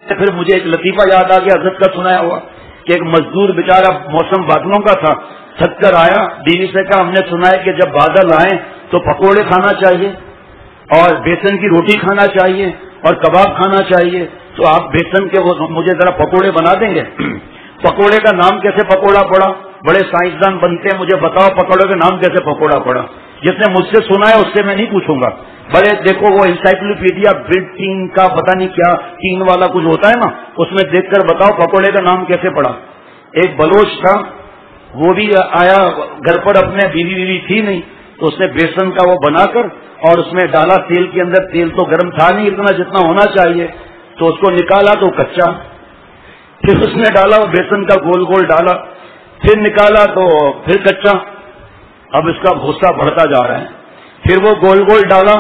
پھر مجھے ایک لطیفہ یاد آ گیا حضرت کا سنایا ہوا کہ ایک مزدور بیچارہ موسم بادلوں کا تھا، تھک کر آیا، بیوی سے کہا ہم نے سنا ہے کہ جب بادل آئیں تو پکوڑے کھانا چاہیے اور بیسن کی روٹی کھانا چاہیے اور کباب کھانا چاہیے، تو آپ بیسن کے مجھے ذرا پکوڑے بنا دیں گے؟ پکوڑے کا نام کیسے پکوڑا پڑا؟ بڑے سائنسدان بنتے ہیں، مجھے بتاؤ پکوڑے کا نام کیسے پکوڑا پڑا؟ جس نے مجھ سے سنا ہے اس سے میں نہیں پوچھوں گا، بڑے دیکھو وہ انسائکلوپیڈیا برٹین کا پتہ نہیں کیا تین والا کچھ ہوتا ہے نا، اس میں دیکھ کر بتاؤ پکوڑے کا نام کیسے پڑا؟ ایک بلوچ تھا، وہ بھی آیا گھر پر، اپنے بیوی تھی نہیں، تو اس نے بیسن کا وہ بنا کر اور اس میں ڈالا تیل کے اندر، تیل تو گرم تھا نہیں اتنا جتنا ہونا چاہیے، تو اس کو نکالا تو کچا، پھر اس نے ڈالا وہ بیسن کا گول گول ڈالا، پھر نکالا تو پھر کچا، اب اس کا غصہ بڑھتا جا رہا ہے، پھر وہ گول گول ڈالا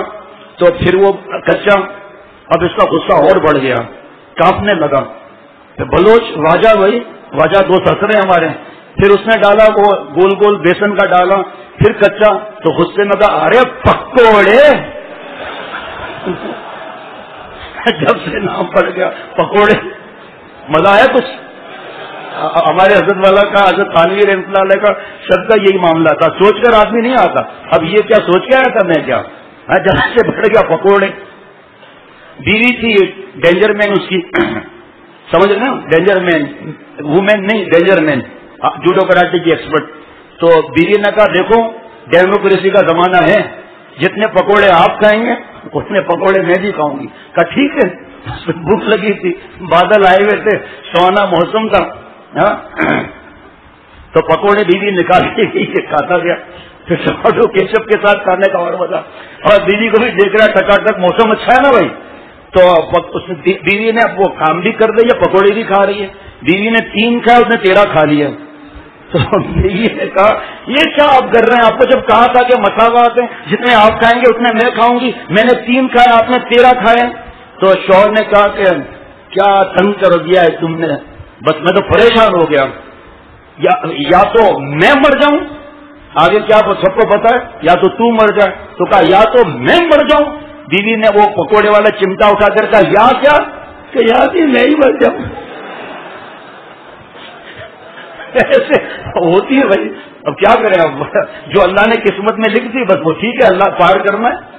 تو پھر وہ کچا، اب اس کا غصہ اور بڑھ گیا، کانپنے لگا، پھر بلوچ واجہ بھائی واجہ دو سسرے ہمارے، پھر اس نے ڈالا وہ گول گول بیسن کا ڈالا، پھر کچا، تو غصے میں کہا ارے پکوڑے، جب سے نام پڑ گیا پکوڑے، مزہ آیا کچھ؟ ہمارے حضرت والا کا، حضرت تھانوی رحمۃ اللہ علیہ کا سب کا یہی معاملہ تھا، سوچ کر آدمی نہیں آتا، اب یہ کیا سوچ کے آیا تھا میں کیا، جہاں سے بڑھ گیا پکوڑے۔ بیوی تھی ڈینجر مین اس کی، سمجھ رہے ہیں ڈینجر مین، وومین نہیں ڈینجر مین، جوڈو کراٹے کی ایکسپرٹ، تو بیوی نے کہا دیکھو ڈیموکریسی کا زمانہ ہے، جتنے پکوڑے آپ کھائیں گے اتنے پکوڑے میں بھی کھاؤں گی۔ کہا ٹھیک ہے، بھوک لگی تھی، بادل آئے ہوئے تھے، سہانا موسم تھا، تو پکوڑے بیوی نکال کے کھاتا گیا، پھر ٹماٹو کیچپ کے ساتھ کھانے کا اور مزہ، اور بیوی کو بھی دیکھ رہا ٹکاٹک موسم اچھا ہے نا بھائی، تو بیوی نے اب وہ کام بھی کر رہی ہے، پکوڑے بھی کھا رہی ہے، بیوی نے 3 کھایا، اس نے 13 کھا لیا، تو بیوی نے کہا یہ کیا آپ کر رہے ہیں، آپ کو جب کہا تھا کہ مساوات ہیں، جتنے آپ کھائیں گے اتنے میں کھاؤں گی، میں نے 3 کھایا آپ نے 13 کھائے۔ تو شوہر نے کہا کہ کیا تنگ کر دیا ہے تم نے، بس میں تو پریشان ہو گیا، یا تو میں مر جاؤں، آگے کیا سب کو پتا ہے، یا تو مر جائے، تو کہا یا تو میں مر جاؤں۔ بیوی نے وہ پکوڑے والا چمٹا اٹھا کر کہا یا کیا، کہ یا بھی میں ہی مر جاؤں۔ ایسے ہوتی ہے بھائی، اب کیا کریں، اب جو اللہ نے قسمت میں لکھ دی بس وہ ٹھیک ہے، اللہ پار کرنا ہے۔